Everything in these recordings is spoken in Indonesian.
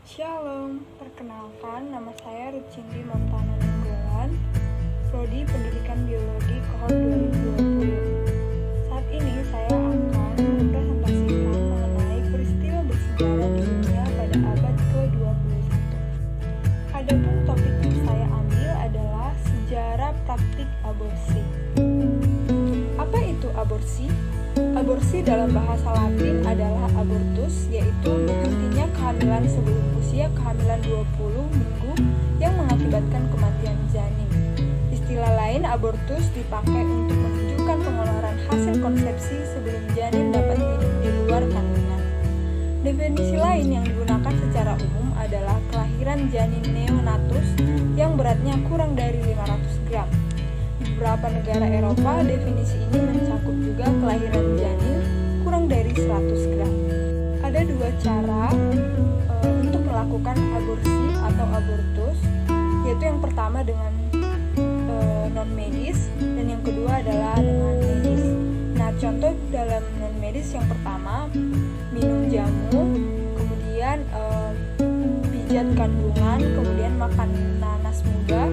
Shalom, perkenalkan nama saya Rucindi Montana Nenggolan, Prodi Pendidikan Biologi Kohort 2020. Saat ini saya akan mempresentasikan mengenai peristiwa bersejarah di dunia pada abad ke-21. Adapun topik yang saya ambil adalah sejarah praktik aborsi. Apa itu aborsi? Aborsi dalam bahasa Latin adalah abortus, yaitu berhentinya kehamilan sebelum usia kehamilan 20 minggu yang mengakibatkan kematian janin. Istilah lain abortus dipakai untuk menunjukkan pengeluaran hasil konsepsi sebelum janin dapat hidup di luar kandungan. Definisi lain yang digunakan secara umum adalah kelahiran janin neonatus yang beratnya kurang dari 500 gram. Di beberapa negara Eropa, definisi ini mencakup juga kelahiran janin kurang dari 100 gram. Ada dua cara untuk melakukan aborsi atau abortus, yaitu yang pertama dengan non-medis dan yang kedua adalah dengan medis. Nah, contoh dalam non-medis yang pertama, minum jamu, kemudian pijat kandungan, kemudian makan nanas muda,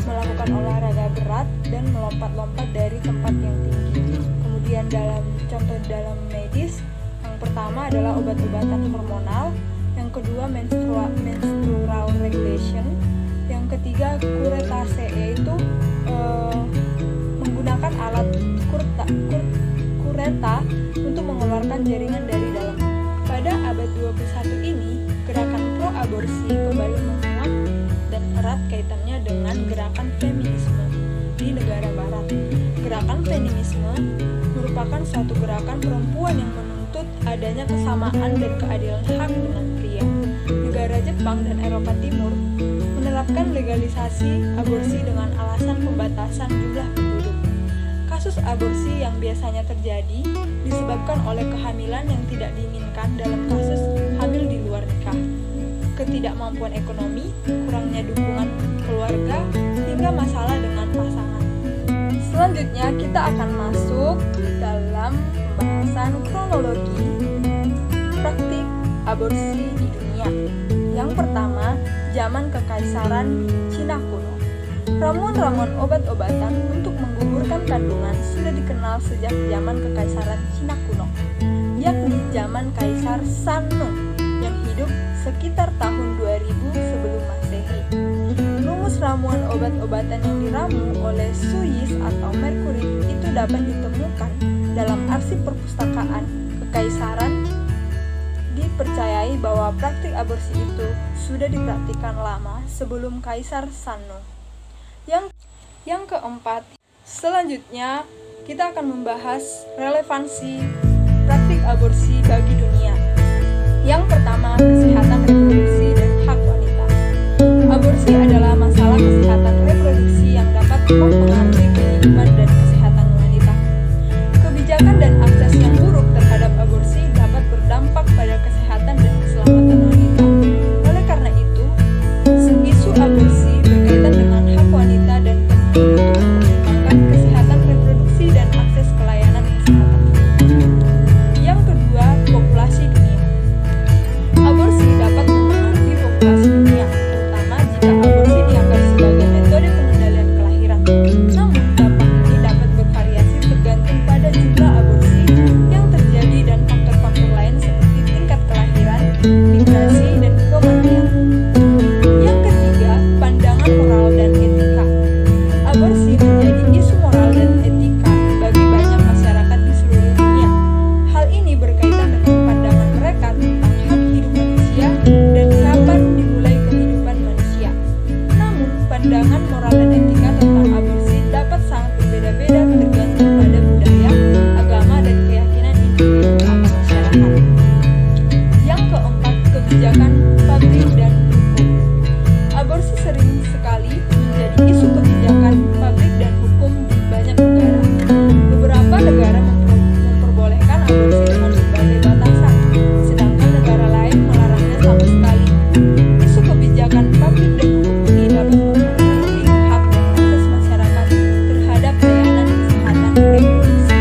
melakukan olahraga berat, dan melompat-lompat dari tempat yang tinggi. Kemudian dalam medis, yang pertama adalah obat-obatan hormonal, yang kedua menstrual regulation, yang ketiga kuretase, yaitu menggunakan alat kureta untuk mengeluarkan jaringan dari dalam. Pada abad 21 ini, gerakan pro-aborsi kembali menguat dan erat kaitannya dengan gerakan feminisme di negara barat. Gerakan feminisme merupakan suatu gerakan perempuan yang menuntut adanya kesamaan dan keadilan hak dengan pria. Negara Jepang dan Eropa Timur menerapkan legalisasi aborsi dengan alasan pembatasan jumlah penduduk. Kasus aborsi yang biasanya terjadi disebabkan oleh kehamilan yang tidak diinginkan dalam kasus hamil di luar nikah, ketidakmampuan ekonomi, kurangnya dukungan keluarga, hingga masalah dengan pasangan. Selanjutnya kita akan masuk dalam pembahasan kronologi praktik aborsi di dunia. Yang pertama, zaman Kekaisaran Cina kuno. Ramuan-ramuan obat-obatan untuk menggugurkan kandungan sudah dikenal sejak zaman Kekaisaran Cina kuno, yakni zaman Kaisar Sannu yang hidup sekitar tahun 2000 sebelum Masehi. Rumus ramuan obat-obatan yang diramu oleh Suis atau Mercury itu dapat ditemukan dalam arsip perpustakaan Kekaisaran. Dipercayai bahwa praktik aborsi itu sudah dipraktikkan lama sebelum Kaisar Sannu. Yang keempat, selanjutnya kita akan membahas relevansi praktik aborsi bagi dunia. Yang pertama, kesehatan reproduksi dan hak wanita. Aborsi adalah masalah kesehatan reproduksi yang dapat mempengaruhi kehidupan dan kesehatan wanita. Kebijakan dan akses yang buruk terhadap aborsi dapat berdampak pada kesehatan dan keselamatan wanita. Oleh karena itu, isu aborsi berkaitan dengan hak wanita dan penting untuk mempertimbangkan kesehatan reproduksi dan akses ke layanan kesehatan. Yang kedua, populasi dunia. Aborsi dapat mempengaruhi populasi dunia, terutama jika aborsi dianggap sebagai metode pengendalian kelahiran. Namun, dampak ini dapat bervariasi tergantung pada jumlah aborsi yang terjadi dan faktor-faktor lain seperti tingkat kelahiran, migrasi, dan kematian. Yang ketiga, pandangan moral dan etika. Aborsi menjadi isu moral dan etika bagi banyak masyarakat di seluruh dunia. Hal ini berkaitan dengan pandangan mereka tentang hak hidup manusia dan kapan dimulai kehidupan manusia. Namun, pandangan moral dan etika tentang aborsi dapat sangat berbeda-beda tergantung pada budaya, agama, dan keyakinan individu atau masyarakat. Yang keempat, kebijakan publik dan hukum. Aborsi sering sekali menjadi isu kebijakan publik dan hukum di banyak negara. Beberapa negara memperbolehkan aborsi dengan berbagai batasan, sedangkan negara lain melarangnya sama sekali. Isu kebijakan publik dan hukum ini dapat mempengaruhi hak dan akses masyarakat terhadap layanan kesehatan reproduksi.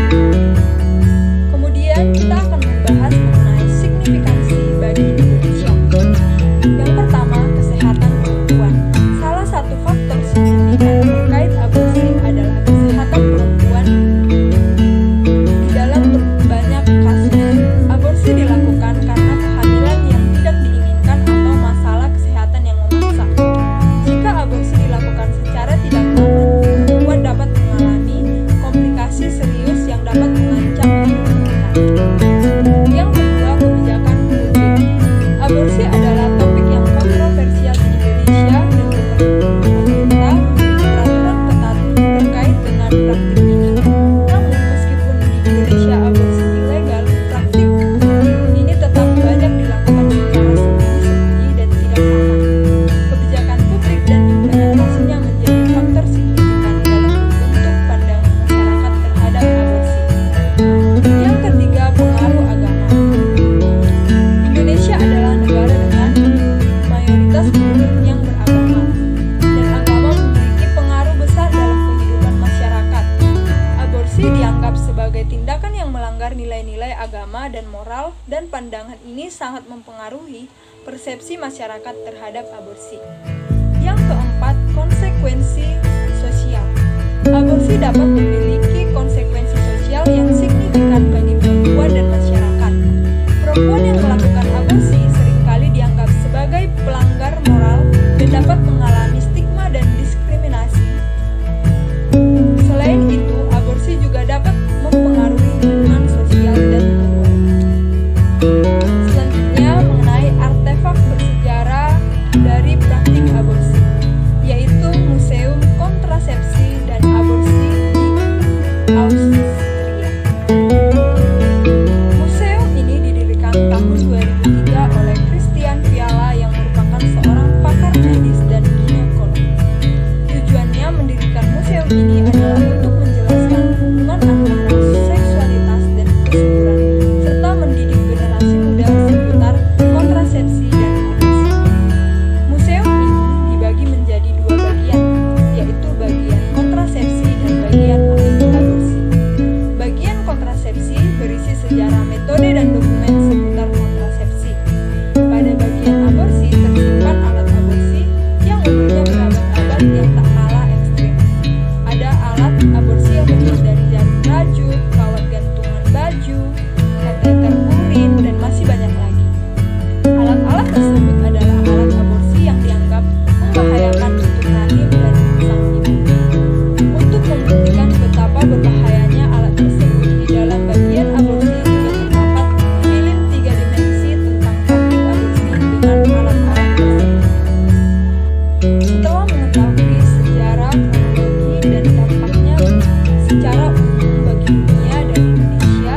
Kemudian kita akan membahas mengenai signifikansi bagi Indonesia. Yang adalah topik yang kontroversial di Indonesia dan pemerintah memiliki peraturan ketat terkait dengan praktik ini. Namun, meskipun di Indonesia aborsi ilegal, praktik ini tetap banyak dilakukan secara sembunyi-sembunyi dan tidak aman. Kebijakan publik dan implementasinya menjadi faktor signifikan dalam membentuk pandangan masyarakat terhadap aborsi. Yang ketiga, pengaruh agama. Indonesia adalah negara dengan mayoritas penduduk yang beragama, dan agama memiliki pengaruh besar dalam kehidupan masyarakat. Aborsi dianggap sebagai tindakan yang melanggar nilai-nilai agama dan moral, dan pandangan ini sangat mempengaruhi persepsi masyarakat terhadap aborsi. Yang keempat, konsekuensi sosial. Aborsi dapat memiliki konsekuensi sosial yang signifikan bagi perempuan dan masyarakat. Perempuan yang melakukan aborsi seringkali dianggap sebagai pelanggar moral dan dapat mengalami stigma dan diskriminasi. Selain itu, aborsi juga dapat mempengaruhi hubungan sosial dan keluarga. Selanjutnya, mengenai artefak bersejarah dari praktik aborsi, yaitu Museum Kontrasepsi dan Aborsi di Austria. Museum ini didirikan tahun 2003 oleh Christian Fiala yang merupakan seorang pakar medis dan ginekolog. Tujuannya mendirikan museum ini adalah untuk menjelaskan hubungan antara seksualitas dan kesuburan, serta mendidik generasi muda seputar kontrasepsi dan aborsi. Museum ini dibagi menjadi dua bagian, yaitu bagian kontrasepsi dan bagian aborsi. Bagian kontrasepsi berisi sejarah, metode, dan dokumen seputar kontrasepsi. Pada bagian aborsi tersimpan alat aborsi yang umurnya berabad-abad yang tak kalah ekstrim. Ada alat aborsi yang terdiri dari jarum rajut, kawat gantungan baju, kateter urin, dan masih banyak lagi. Alat-alat tersebut adalah alat aborsi yang dianggap membahayakan untuk rahim dan sang ibu. Untuk membuktikan betapa berbahayanya alat tersebut, di dalam bagian aborsi juga terdapat film 3 dimensi tentang praktik aborsi dengan alat-alat tersebut. Setelah mengetahui sejarah, kronologi, dan dampaknya secara umum bagi dunia dan Indonesia,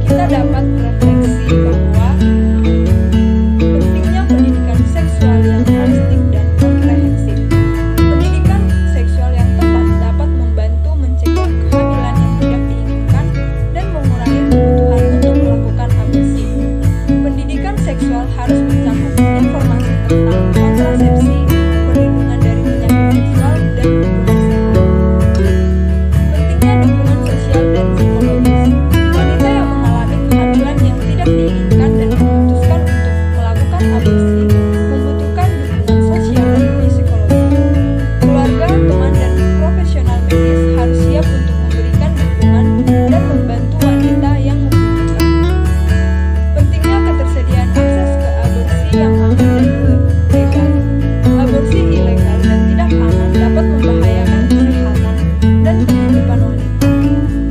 kita dapat refleksi bahwa pentingnya pendidikan seksual yang holistik dan komprehensif. Pendidikan seksual yang tepat dapat membantu mencegah kehamilan yang tidak diinginkan dan mengurangi kebutuhan untuk melakukan aborsi. Pendidikan seksual harus mencakup informasi tentang kontrasepsi, perlindungan dari penyakit seksual, dan hubungan sehat. Pentingnya dukungan sosial dan psikologis. Wanita yang mengalami kehamilan yang tidak diinginkan dan memutuskan untuk melakukan aborsi membutuhkan dukungan sosial dan psikologi. Keluarga, teman, dan profesional medis harus siap untuk memberikan dukungan dan membantu wanita yang membutuhkan. Pentingnya ketersediaan akses ke aborsi yang aman dan legal. Aborsi ilegal dan tidak aman dapat membahayakan kesehatan dan kehidupan wanita.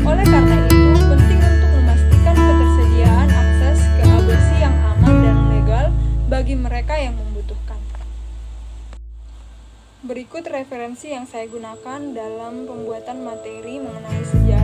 Oleh karena itu, penting untuk memastikan ketersediaan akses ke aborsi yang aman dan legal bagi mereka yang membutuhkan. Berikut referensi yang saya gunakan dalam pembuatan materi mengenai sejarah